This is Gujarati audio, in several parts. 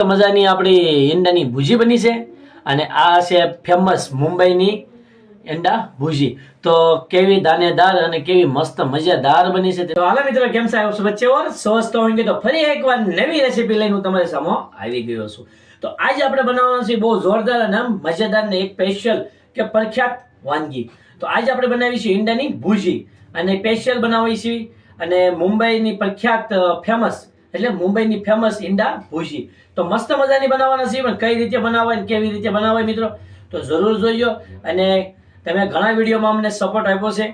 મજાની આપણી ઈંડાની ભુજી બની છે અને આ છે ફેમસ મુંબઈની ઈંડા ભુજી। તો કેવી દાનેદાર અને કેવી મસ્ત મजेदार બની છે। તો હાલો મિત્રો, કેમ છો? આપ સબ બચ્ચે ઓર સ્વસ્થ હોंगे। તો ફરી એકવાર નવી રેસીપી લઈને હું તમારી સામે આવી ગયો છું। તો આજે આપણે બનાવવાનું છે બહુ જોરદાર અને મजेदार ને એક સ્પેશિયલ કે પ્રખ્યાત વાનગી। તો આજે આપણે બનાવી છે ઈંડાની ભુજી અને સ્પેશિયલ બનાવી છે અને મુંબઈની પ્રખ્યાત ફેમસ એટલે મુંબઈની ફેમસ ઈંડા ભુજી। તો મસ્ત મજાની બનાવવાના છે, પણ કઈ રીતે બનાવવા અને કેવી રીતે બનાવવા મિત્રો તો જરૂર જોઈજો। અને તમે ઘણા વિડીયોમાં અમને સપોર્ટ આપ્યો છે,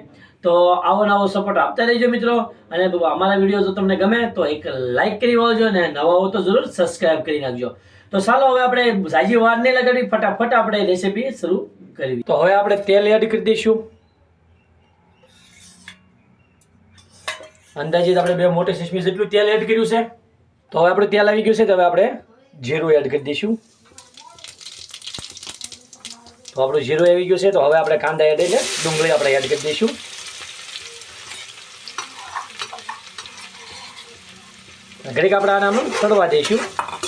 તો આવો નવો સપોર્ટ આપતા રહેજો મિત્રો। અને અમારા વિડીયો જો તમને ગમે તો એક લાઈક કરી વાળજો અને નવા હો તો જરૂર સબસ્ક્રાઇબ કરી નાખજો। તો ચાલો હવે આપણે જાજી વાર નહીં લગાડી, ફટાફટ આપણે રેસીપી શરૂ કરવી। તો હવે આપણે તેલ એડ કરી દઈશું। અંદાજિત આપણે 2 મોટી ચમચી જેટલું તેલ એડ કર્યું છે। તો હવે આપણું તેલ આવી ગયું છે, તો હવે આપણે જીરું એડ કરી દઈશું। તો આપણું જીરું આવી ગયું છે, તો હવે આપણે કાંદા એડ એટલે ડુંગળી આપણે એડ કરી દઈશું। ઘડીક આપણે આને તળવા દઈશું।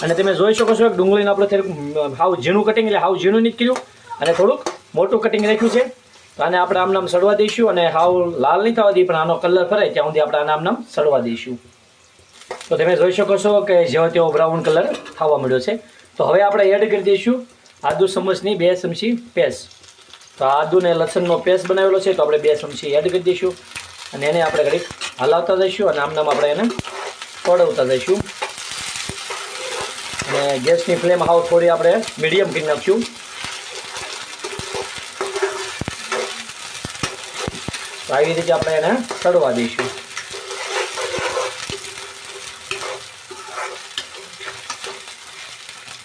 અને તમે જોઈ શકો છો કે ડુંગળીને આપણે થોડુંક હાવ ઝીણું કટિંગ એટલે હાવ ઝીણું નથી કર્યું અને થોડુંક મોટું કટિંગ રાખ્યું છે। તો આને આપણે આમ નામ સડવા દઈશું અને હાવ લાલ નહીં થવા દઈએ, પણ આનો કલર ફરે ત્યાં સુધી આપણે આને આમ નામ સડવા દઈશું। તો તમે જોઈ શકો છો કે જેવો તેવો બ્રાઉન કલર થવા મળ્યો છે। તો હવે આપણે એડ કરી દઈશું આદુ સમસની 2 ચમચી પેસ્ટ। તો આદુ ને લસણનો પેસ્ટ બનાવેલો છે, તો આપણે 2 ચમચી એડ કરી દઈશું અને એને આપણે ઘડીક હલાવતા જઈશું અને આમ નામ આપણે એને તોડવતા જઈશું। અને ગેસની ફ્લેમ હાવ થોડી આપણે મીડિયમ કરી નાખશું। તો આવી રીતે આપણે એને તળવા દઈશું।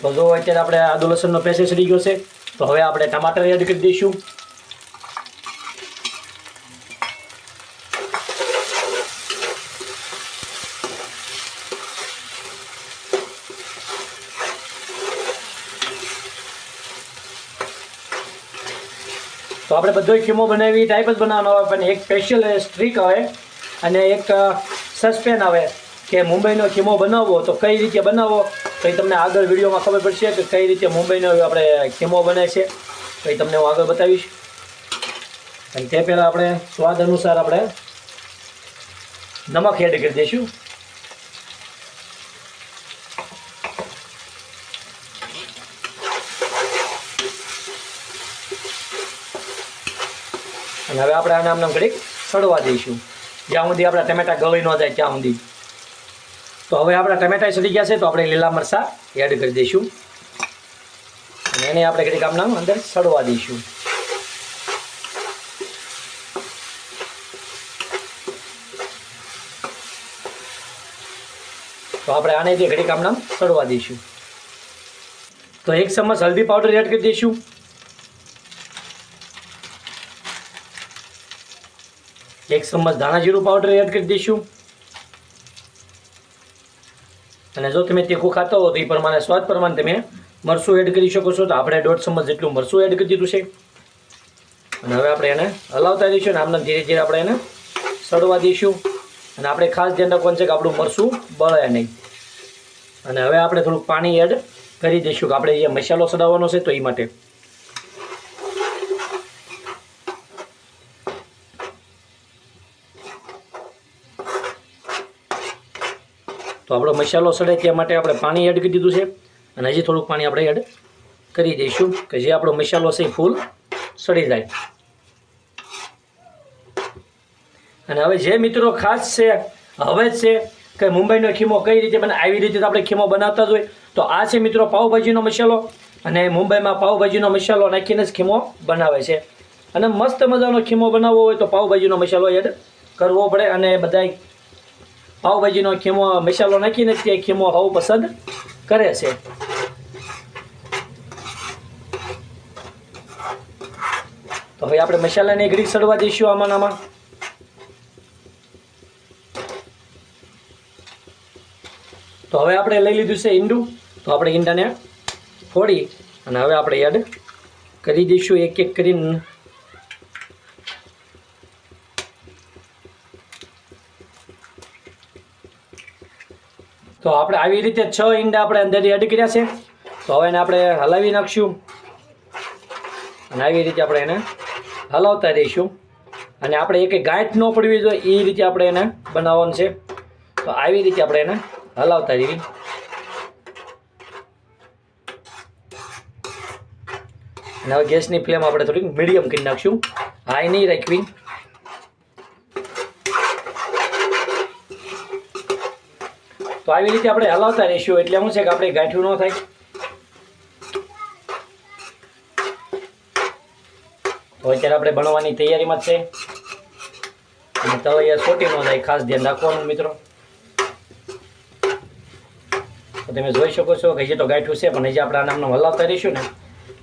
તો જો અત્યારે આપણે આદુ લસણનો પેસ્ટ સડી ગયો છે, તો હવે આપણે ટમાટર એડ કરી દઈશું। તો આપણે બધો ખીમો બનાવી ટાઈપ જ બનાવવાનો આવે, પણ એક સ્પેશિયલ સ્ટ્રીક આવે અને એક સસ્પેન્સ આવે કે મુંબઈનો ખીમો બનાવવો તો કઈ રીતે બનાવવો, તો એ તમને આગળ વિડીયોમાં ખબર પડશે કે કઈ રીતે મુંબઈનો આપણે ખીમો બને છે, તો એ તમને હું આગળ બતાવીશ। અને તે પહેલાં આપણે સ્વાદ અનુસાર આપણે નમક એડ કરી દઈશું। અને હવે આપણે આને આમ ઘડીક સડવા દઈશું જ્યાં સુધી આપણા ટમેટા ગળી ન જાય ત્યાં સુધી। તો હવે આપણા ટમેટા સડી ગયા છે, તો આપણે લીલા મરચાં એડ કરી દઈશું અને એને આપણે ઘડીક આમ અંદર સડવા દઈશું। તો આપણે આને જે ઘડીક આમ સડવા દઈશું। તો 1 ચમચ હલ્દી પાવડર એડ કરી દઈશું। એક ચમચ ધાણા જીરું પાવડર એડ કરી દઈશું। અને જો તમે તીખું ખાતા હો તો એ પ્રમાણે સ્વાદ પ્રમાણે તમે મરચું એડ કરી શકો છો। તો આપણે 1.5 ચમચ જેટલું મરચું એડ કરી દીધું છે અને હવે આપણે એને હલાવતા દઈશું અને આમને ધીરે ધીરે આપણે એને સડવા દઈશું। અને આપણે ખાસ ધ્યાન રાખવાનું છે કે આપણું મરચું બળે નહીં। અને હવે આપણે થોડુંક પાણી એડ કરી દઈશું કે આપણે જે મસાલો સડાવવાનો છે તો એ માટે। તો આપણો મસાલો સડે તે માટે આપણે પાણી એડ કરી દીધું છે અને હજી થોડુંક પાણી આપણે એડ કરી દઈશું કે જે આપણો મસાલો છે એ ફૂલ સડી જાય। અને હવે જે મિત્રો ખાસ છે હવે જ છે કે મુંબઈનો ખીમો કઈ રીતે બને, આવી રીતે આપણે ખીમો બનાવતા જ હોય। તો આ છે મિત્રો પાવભાજીનો મસાલો અને મુંબઈમાં પાવભાજીનો મસાલો નાખીને જ ખીમો બનાવે છે। અને મસ્ત મજાનો ખીમો બનાવવો હોય તો પાવભાજીનો મસાલો એડ કરવો પડે અને બધા પાવભાજીનો ખીમો મસાલો નાખીને તે ખીમો બહુ પસંદ કરે છે। તો હવે આપણે મસાલાને ઘડીક સડવા દઈશું આમાં। તો હવે આપણે લઈ લીધું છે ઈંડું, તો આપણે ઈંડાને ફોડી અને હવે આપણે એડ કરી દઈશું એક એક કરીને। તો આપણે આવી રીતે 6 ઈંડા આપણે અંદરથી એડ કર્યા છે. તો હવે એને આપણે હલાવી નાખશું અને આવી રીતે આપણે એને હલાવતા રહીશું. અને આપણે એક ગાંઠ ન પડવી જોઈએ એ રીતે આપણે એને બનાવવાનું છે. તો આવી રીતે આપણે એને હલાવતા રહીએ. અને હવે ગેસની ફ્લેમ આપણે થોડીક મીડિયમ કરી નાખશું, હાઈ નહીં રાખવી. તો આવી રીતે આપણે હલાવતા રહીશું એટલે શું છે કે આપણે ગાંઠિયું ન થાય. તો અત્યારે આપણે બનાવવાની તૈયારીમાં જ છે અને તળિયા છોટી ન જાય, ખાસ ધ્યાન રાખવાનું મિત્રો. તો તમે જોઈ શકો છો કે હજી તો ગાંઠિયું છે પણ હજી આપણે આ નામનું હલાવતા રહીશું ને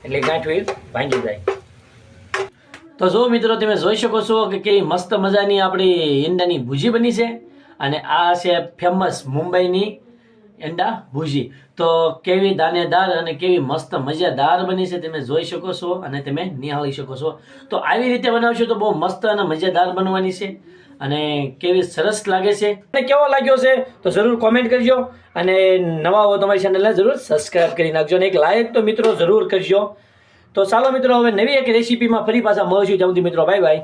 એટલે ગાંઠિયું ભાંગી જાય. તો જો મિત્રો તમે જોઈ શકો છો કે કેવી મસ્ત મજાની આપણી ઈંડાની ભુજી બની છે અને આ છે ફેમસ મુંબઈની ઈંડા ભુજી. તો કેવી દાણેદાર અને કેવી મસ્ત મજેદાર બની છે તમે જોઈ શકો છો અને તમે નિહાળી શકો છો. તો આવી રીતે બનાવશો તો બહુ મસ્ત અને મજેદાર બનવાની છે અને કેવી સરસ લાગે છે. અને કેવો લાગ્યો છે તો જરૂર કોમેન્ટ કરજો અને નવા હો તમારી ચેનલને જરૂર સબસ્ક્રાઇબ કરી નાખજો અને એક લાઈક તો મિત્રો જરૂર કરજો. તો ચાલો મિત્રો હવે નવી એક રેસીપીમાં ફરી પાછા મળશું. ત્યાં સુધી મિત્રો બાય બાય.